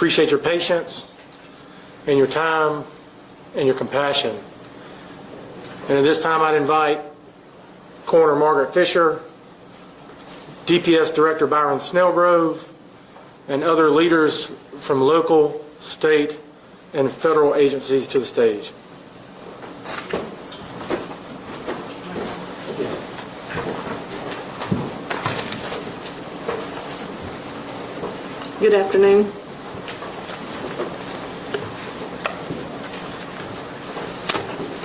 appreciate your patience and your time and your compassion. And at this time, I'd invite Coroner Margaret Fisher, DPS Director Byron Snellgrove, and other leaders from local, state, and federal agencies to the stage. Good afternoon.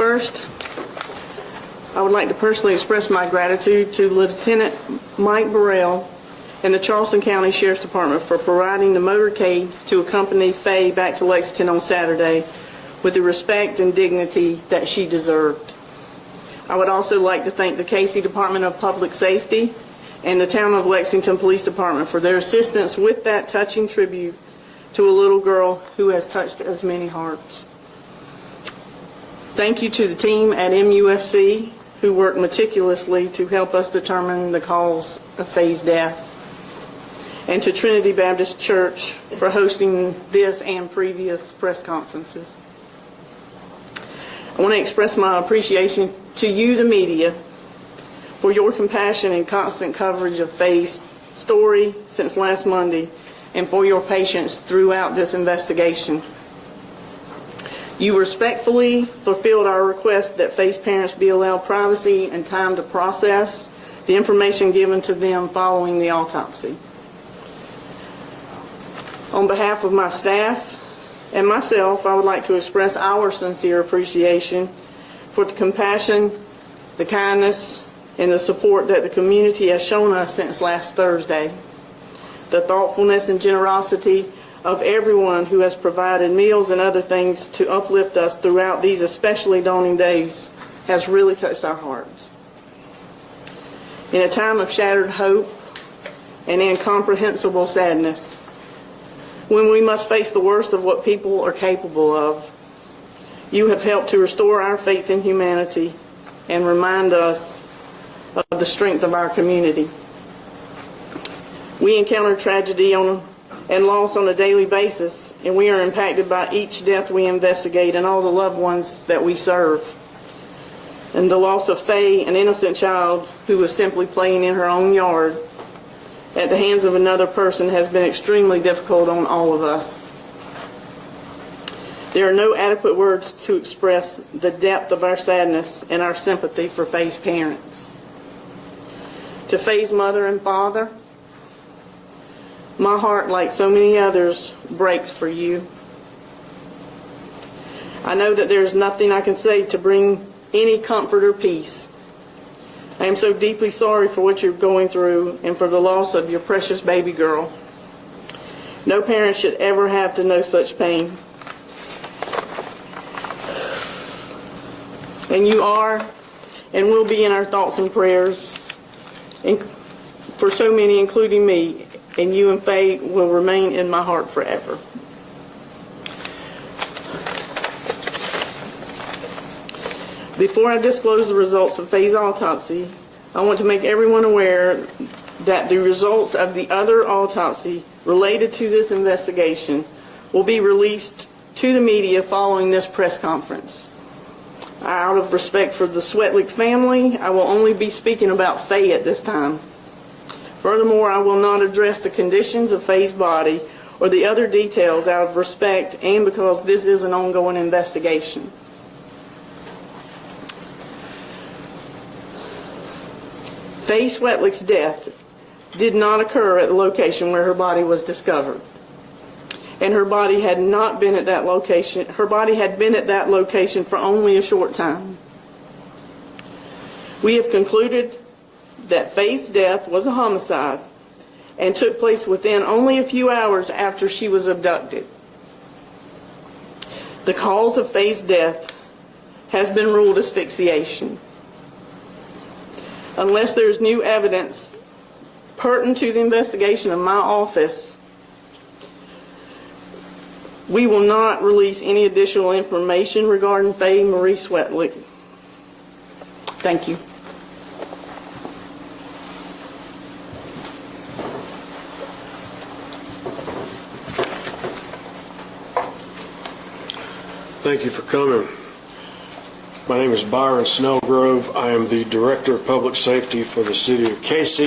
First, I would like to personally express my gratitude to Lieutenant Mike Burrell and the Charleston County Sheriff's Department for providing the motorcade to accompany Faye back to Lexington on Saturday with the respect and dignity that she deserved. I would also like to thank the Casey Department of Public Safety and the Town of Lexington Police Department for their assistance with that touching tribute to a little girl who has touched as many hearts. Thank you to the team at MUSC who worked meticulously to help us determine the cause of Faye's death, and to Trinity Baptist Church for hosting this and previous press conferences. I want to express my appreciation to you, the media, for your compassion and constant coverage of Faye's story since last Monday, and for your patience throughout this investigation. You respectfully fulfilled our request that Faye's parents be allowed privacy and time to process the information given to them following the autopsy. On behalf of my staff and myself, I would like to express our sincere appreciation for the compassion, the kindness, and the support that the community has shown us since last Thursday. The thoughtfulness and generosity of everyone who has provided meals and other things to uplift us throughout these especially daunting days has really touched our hearts. In a time of shattered hope and incomprehensible sadness, when we must face the worst of what people are capable of, you have helped to restore our faith in humanity and remind us of the strength of our community. We encounter tragedy and loss on a daily basis, and we are impacted by each death we investigate and all the loved ones that we serve. And the loss of Faye, an innocent child who was simply playing in her own yard at the hands of another person, has been extremely difficult on all of us. There are no adequate words to express the depth of our sadness and our sympathy for Faye's parents. To Faye's mother and father, my heart, like so many others, breaks for you. I know that there is nothing I can say to bring any comfort or peace. I am so deeply sorry for what you're going through and for the loss of your precious baby girl. No parent should ever have to know such pain. And you are and will be in our thoughts and prayers, and for so many, including me, and you and Faye will remain in my heart forever. Before I disclose the results of Faye's autopsy, I want to make everyone aware that the results of the other autopsy related to this investigation will be released to the media following this press conference. Out of respect for the Swetlick family, I will only be speaking about Faye at this time. Furthermore, I will not address the conditions of Faye's body or the other details out of respect and because this is an ongoing investigation. Faye Swetlick's death did not occur at the location where her body was discovered. And her body had not been at that location. Her body had been at that location for only a short time. We have concluded that Faye's death was a homicide and took place within only a few hours after she was abducted. The cause of Faye's death has been ruled asphyxiation. Unless there's new evidence pertinent to the investigation of my office, we will not release any additional information regarding Faye Marie Swetlick. Thank you. Thank you for coming. My name is Byron Snellgrove. I am the Director of Public Safety for the City of Casey.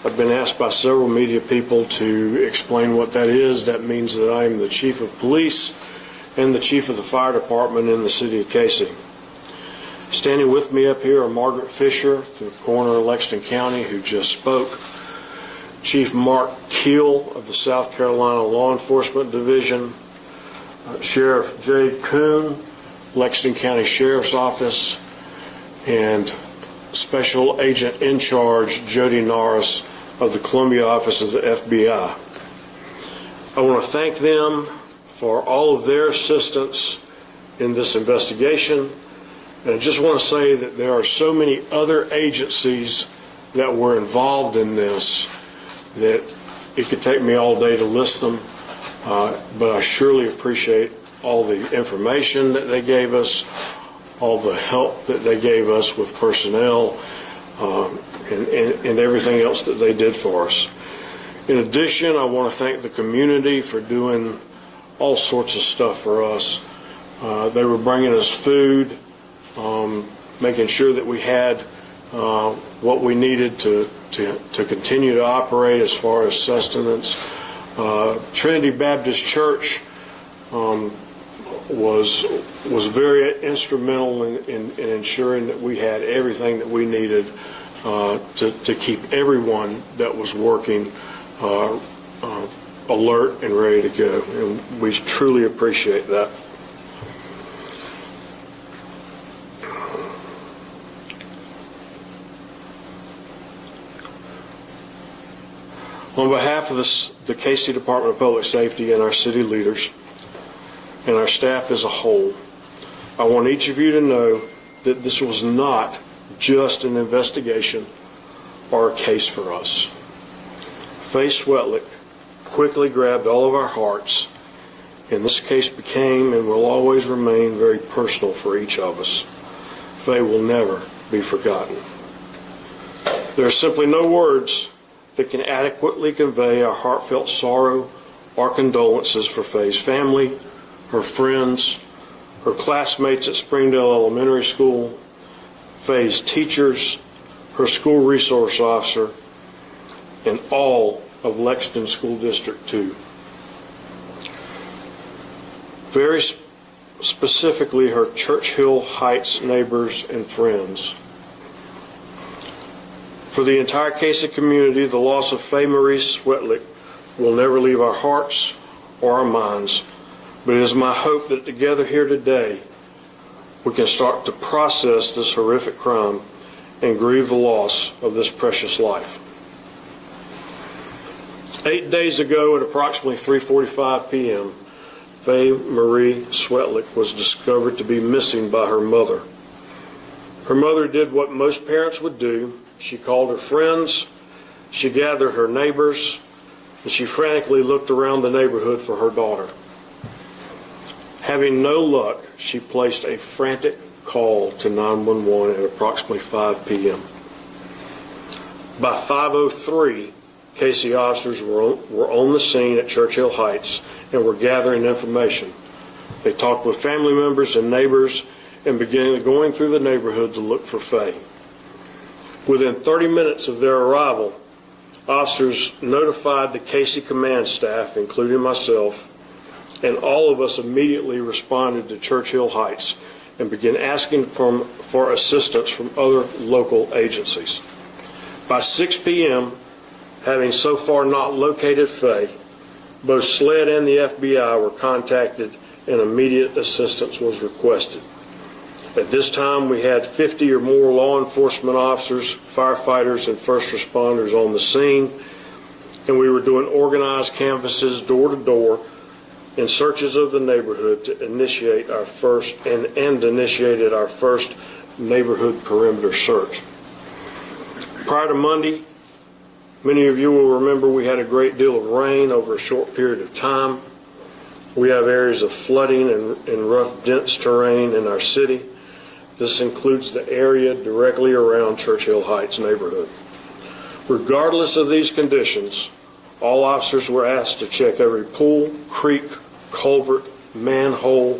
I've been asked by several media people to explain what that is. That means that I am the Chief of Police and the Chief of the Fire Department in the City of Casey. Standing with me up here are Margaret Fisher, the coroner of Lexington County, who just spoke, Chief Mark Keel of the South Carolina Law Enforcement Division, Sheriff Jade Kuhn, Lexington County Sheriff's Office, and Special Agent in Charge Jody Norris of the Columbia Office of the FBI. I want to thank them for all of their assistance in this investigation. And I just want to say that there are so many other agencies that were involved in this that it could take me all day to list them, but I surely appreciate all the information that they gave us, all the help that they gave us with personnel, and everything else that they did for us. In addition, I want to thank the community for doing all sorts of stuff for us. They were bringing us food, making sure that we had what we needed to continue to operate as far as sustenance. Trinity Baptist Church was very instrumental in ensuring that we had everything that we needed to keep everyone that was working alert and ready to go, and we truly appreciate that. On behalf of the Casey Department of Public Safety and our city leaders and our staff as a whole, I want each of you to know that this was not just an investigation or a case for us. Faye Swetlick quickly grabbed all of our hearts, and this case became and will always remain very personal for each of us. Faye will never be forgotten. There are simply no words that can adequately convey our heartfelt sorrow or condolences for Faye's family, her friends, her classmates at Springdale Elementary School, Faye's teachers, her school resource officer, and all of Lexington School District 2. Very specifically, her Churchill Heights neighbors and friends. For the entire Casey community, the loss of Faye Marie Swetlick will never leave our hearts or our minds, but it is my hope that together here today, we can start to process this horrific crime and grieve the loss of this precious life. 8 days ago at approximately 3:45 p.m., Faye Marie Swetlick was discovered to be missing by her mother. Her mother did what most parents would do. She called her friends, she gathered her neighbors, and she frantically looked around the neighborhood for her daughter. Having no luck, she placed a frantic call to 911 at approximately 5 p.m. By 5:03, Casey officers were on the scene at Churchill Heights and were gathering information. They talked with family members and neighbors and began going through the neighborhood to look for Faye. Within 30 minutes of their arrival, officers notified the Casey command staff, including myself, and all of us immediately responded to Churchill Heights and began asking for assistance from other local agencies. By 6 p.m., having so far not located Faye, both SLED and the FBI were contacted and immediate assistance was requested. At this time, we had 50 or more law enforcement officers, firefighters, and first responders on the scene, and we were doing organized canvasses door to door in searches of the neighborhood to initiate our first and initiated our first neighborhood perimeter search. Prior to Monday, many of you will remember we had a great deal of rain over a short period of time. We have areas of flooding and rough, dense terrain in our city. This includes the area directly around Churchill Heights neighborhood. Regardless of these conditions, all officers were asked to check every pool, creek, culvert, manhole,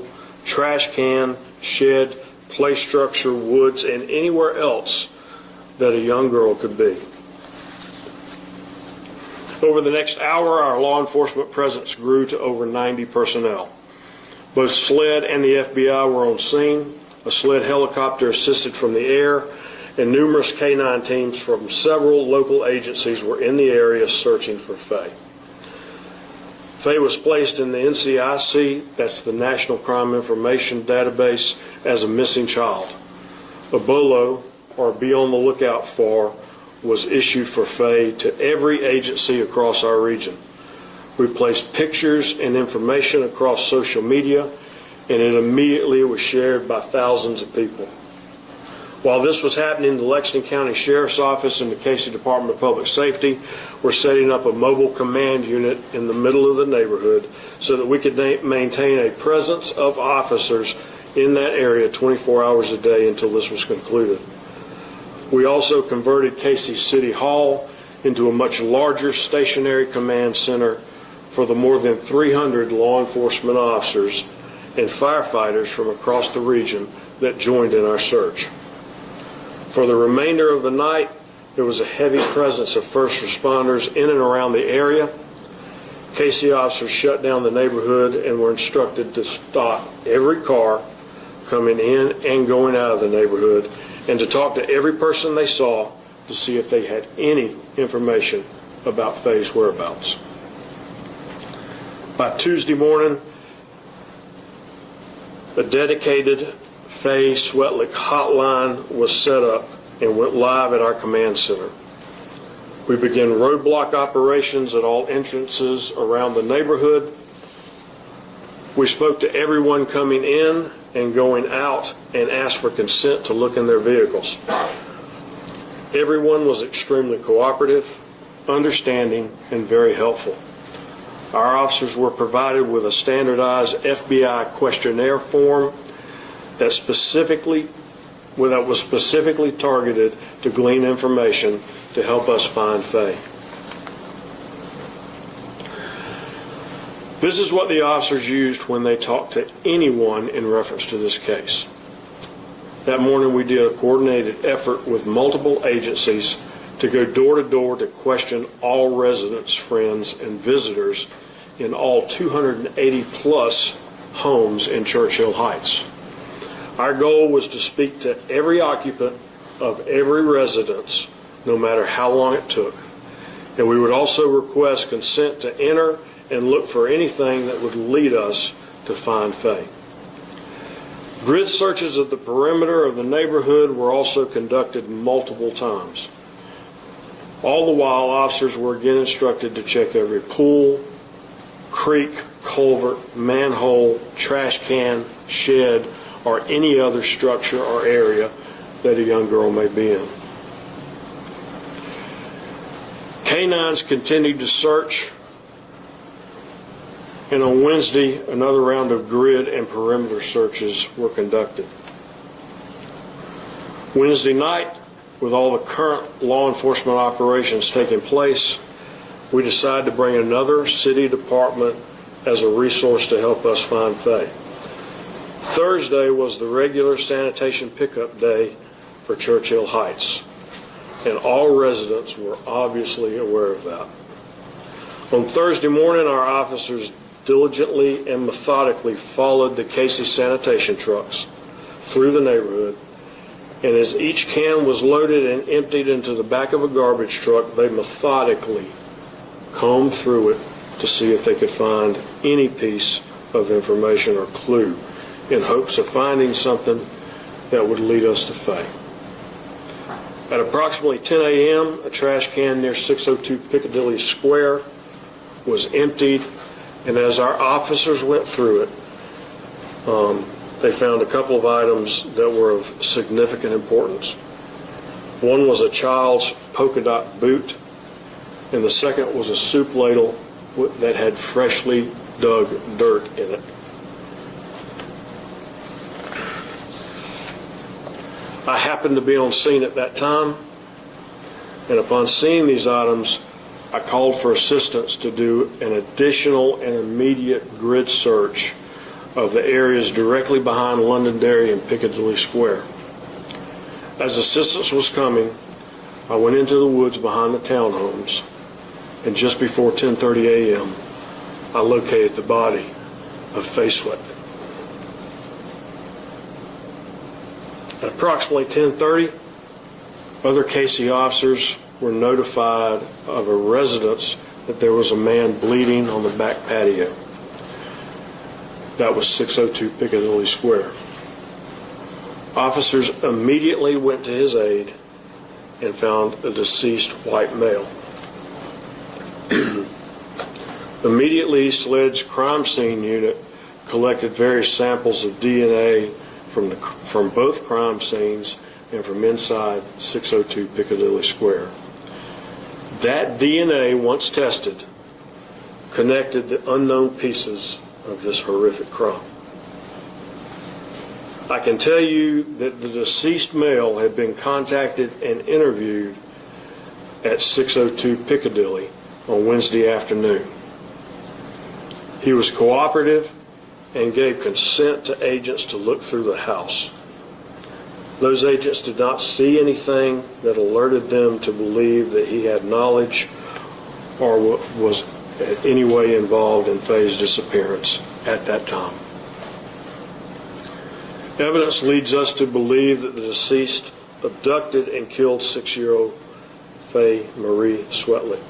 trash can, shed, play structure, woods, and anywhere else that a young girl could be. Over the next hour, our law enforcement presence grew to over 90 personnel. Both SLED and the FBI were on scene. A SLED helicopter assisted from the air, and numerous K-9 teams from several local agencies were in the area searching for Faye. Faye was placed in the NCIC, that's the National Crime Information Database, as a missing child. A BOLO, or Be on the Lookout For, was issued for Faye to every agency across our region. We placed pictures and information across social media, and it immediately was shared by thousands of people. While this was happening, the Lexington County Sheriff's Office and the Casey Department of Public Safety were setting up a mobile command unit in the middle of the neighborhood so that we could maintain a presence of officers in that area 24 hours a day until this was concluded. We also converted Casey City Hall into a much larger stationary command center for the more than 300 law enforcement officers and firefighters from across the region that joined in our search. For the remainder of the night, there was a heavy presence of first responders in and around the area. Casey officers shut down the neighborhood and were instructed to stop every car coming in and going out of the neighborhood and to talk to every person they saw to see if they had any information about Faye's whereabouts. By Tuesday morning, a dedicated Faye Swetlick hotline was set up and went live at our command center. We began roadblock operations at all entrances around the neighborhood. We spoke to everyone coming in and going out and asked for consent to look in their vehicles. Everyone was extremely cooperative, understanding, and very helpful. Our officers were provided with a standardized FBI questionnaire form that was specifically targeted to glean information to help us find Faye. This is what the officers used when they talked to anyone in reference to this case. That morning we did a coordinated effort with multiple agencies to go door to door to question all residents, friends, and visitors in all 280 plus homes in Churchill Heights. Our goal was to speak to every occupant of every residence, no matter how long it took. And we would also request consent to enter and look for anything that would lead us to find Faye. Grid searches of the perimeter of the neighborhood were also conducted multiple times. All the while, officers were again instructed to check every pool, creek, culvert, manhole, trash can, shed, or any other structure or area that a young girl may be in. K-9s continued to search, and on Wednesday, another round of grid and perimeter searches were conducted. Wednesday night, with all the current law enforcement operations taking place, we decided to bring another city department as a resource to help us find Faye. Thursday was the regular sanitation pickup day for Churchill Heights, and all residents were obviously aware of that. On Thursday morning, our officers diligently and methodically followed the Casey sanitation trucks through the neighborhood, and as each can was loaded and emptied into the back of a garbage truck, they methodically combed through it to see if they could find any piece of information or clue in hopes of finding something that would lead us to Faye. At approximately 10 a.m., a trash can near 602 Piccadilly Square was emptied, and as our officers went through it, they found a couple of items that were of significant importance. One was a child's polka dot boot, and the second was a soup ladle that had freshly dug dirt in it. I happened to be on scene at that time, and upon seeing these items, I called for assistance to do an additional and immediate grid search of the areas directly behind Londonderry and Piccadilly Square. As assistance was coming, I went into the woods behind the townhomes, and just before 10:30 a.m., I located the body of Faye Swetlick. At approximately 10:30, other Casey officers were notified of a residence that there was a man bleeding on the back patio. That was 602 Piccadilly Square. Officers immediately went to his aid and found a deceased white male. Immediately, SLED's crime scene unit collected various samples of DNA from both crime scenes and from inside 602 Piccadilly Square. That DNA, once tested, connected the unknown pieces of this horrific crime. I can tell you that the deceased male had been contacted and interviewed at 602 Piccadilly on Wednesday afternoon. He was cooperative and gave consent to agents to look through the house. Those agents did not see anything that alerted them to believe that he had knowledge or was in any way involved in Faye's disappearance at that time. Evidence leads us to believe that the deceased abducted and killed 6-year-old Faye Marie Swetlick,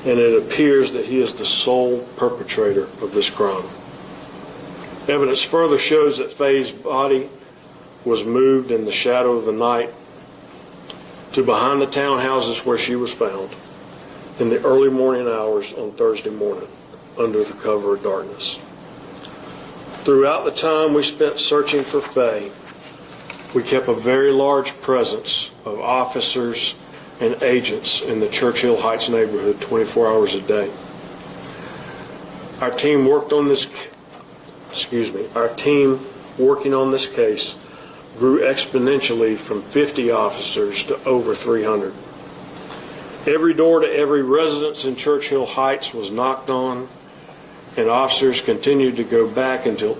and it appears that he is the sole perpetrator of this crime. Evidence further shows that Faye's body was moved in the shadow of the night to behind the townhouses where she was found in the early morning hours on Thursday morning under the cover of darkness. Throughout the time we spent searching for Faye, we kept a very large presence of officers and agents in the Churchill Heights neighborhood 24 hours a day. Our team working on this case grew exponentially from 50 officers to over 300. Every door to every residence in Churchill Heights was knocked on, and officers continued to go back to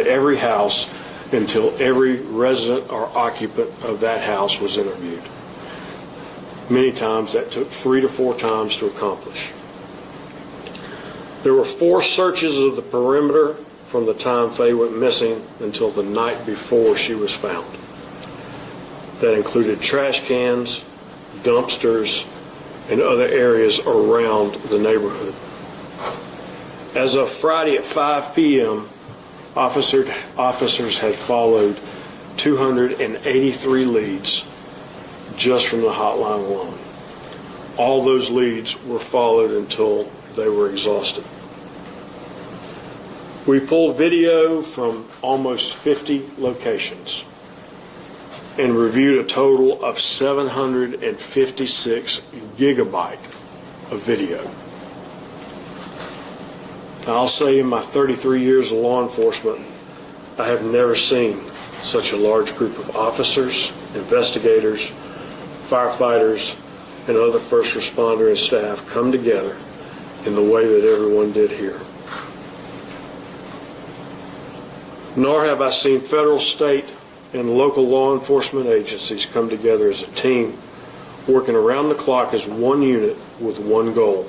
every house until every resident or occupant of that house was interviewed. Many times that took 3 to 4 times to accomplish. There were 4 searches of the perimeter from the time Faye went missing until the night before she was found. That included trash cans, dumpsters, and other areas around the neighborhood. As of Friday at 5 p.m., officers had followed 283 leads just from the hotline alone. All those leads were followed until they were exhausted. We pulled video from almost 50 locations and reviewed a total of 756 gigabytes of video. I'll say in my 33 years of law enforcement, I have never seen such a large group of officers, investigators, firefighters, and other first responder and staff come together in the way that everyone did here. Nor have I seen federal, state, and local law enforcement agencies come together as a team, working around the clock as one unit with one goal: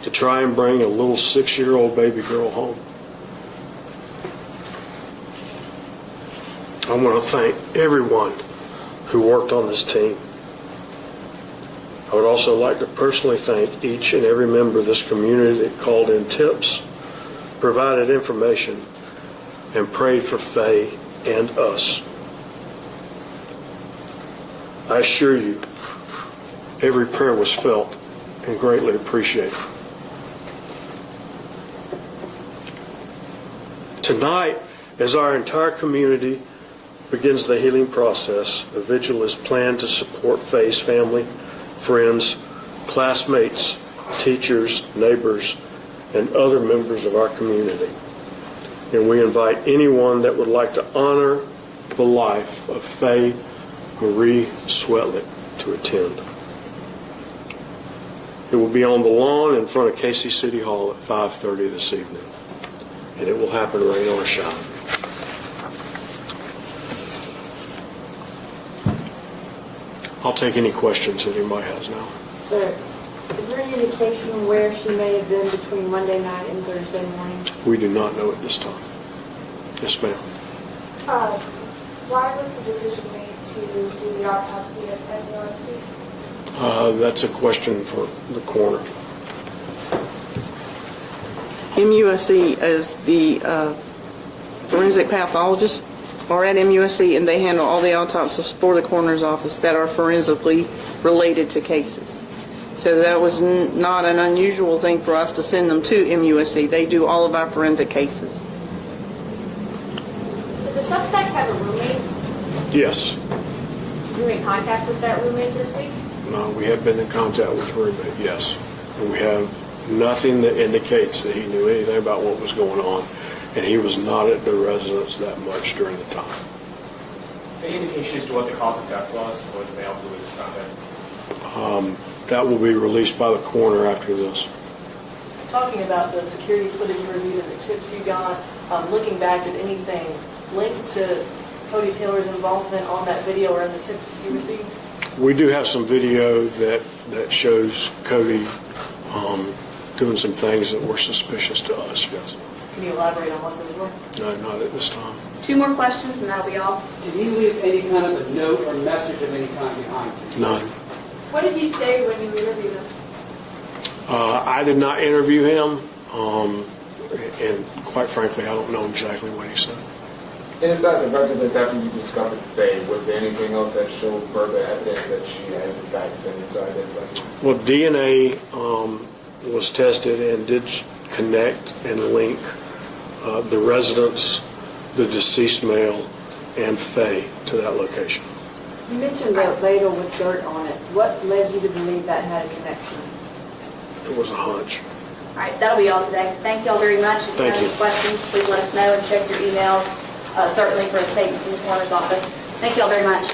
to try and bring a little 6-year-old baby girl home. I want to thank everyone who worked on this team. I would also like to personally thank each and every member of this community that called in tips, provided information, and prayed for Faye and us. I assure you, every prayer was felt and greatly appreciated. Tonight, as our entire community begins the healing process, a vigil is planned to support Faye's family, friends, classmates, teachers, neighbors, and other members of our community. And we invite anyone that would like to honor the life of Faye Marie Swetlick to attend. It will be on the lawn in front of Casey City Hall at 5:30 this evening. and it will happen rain or shine. I'll take any questions that anybody has now. Sir, is there any indication where she may have been between Monday night and Thursday morning? We do not know at this time. Yes, ma'am. Why was the decision made to do the autopsy at MUSC? That's a question for the coroner. MUSC is the forensic pathologist, or at MUSC, and they handle all the autopsies for the coroner's office that are forensically related to cases. So that was not an unusual thing for us to send them to MUSC. They do all of our forensic cases. Did the suspect have a roommate? Yes. You were in contact with that roommate this week? No, we have been in contact with the roommate, yes. And we have nothing that indicates that he knew anything about what was going on, and he was not at the residence that much during the time. Any indication as to what the cause of death was for the male who was found dead? That will be released by the coroner after this. Talking about the security footage review and the tips you got, looking back at anything linked to Cody Taylor's involvement on that video or in the tips you received? We do have some video that shows Cody doing some things that were suspicious to us, yes. Can you elaborate on what those were? No, not at this time. 2 more questions and that'll be all. Did he leave any kind of a note or message of any kind behind him? None. What did he say when you interviewed him? I did not interview him, and quite frankly, I don't know exactly what he said. Inside the residence after you discovered Faye, was there anything else that showed further evidence that she had in fact been inside that residence? Well, DNA was tested and did connect and link the residence, the deceased male, and Faye to that location. You mentioned that ladle with dirt on it. What led you to believe that had a connection? It was a hunch. All right, that'll be all today. Thank you all very much. If you Thank have you. any questions, please let us know and check your emails, certainly for a statement from the coroner's office. Thank you all very much.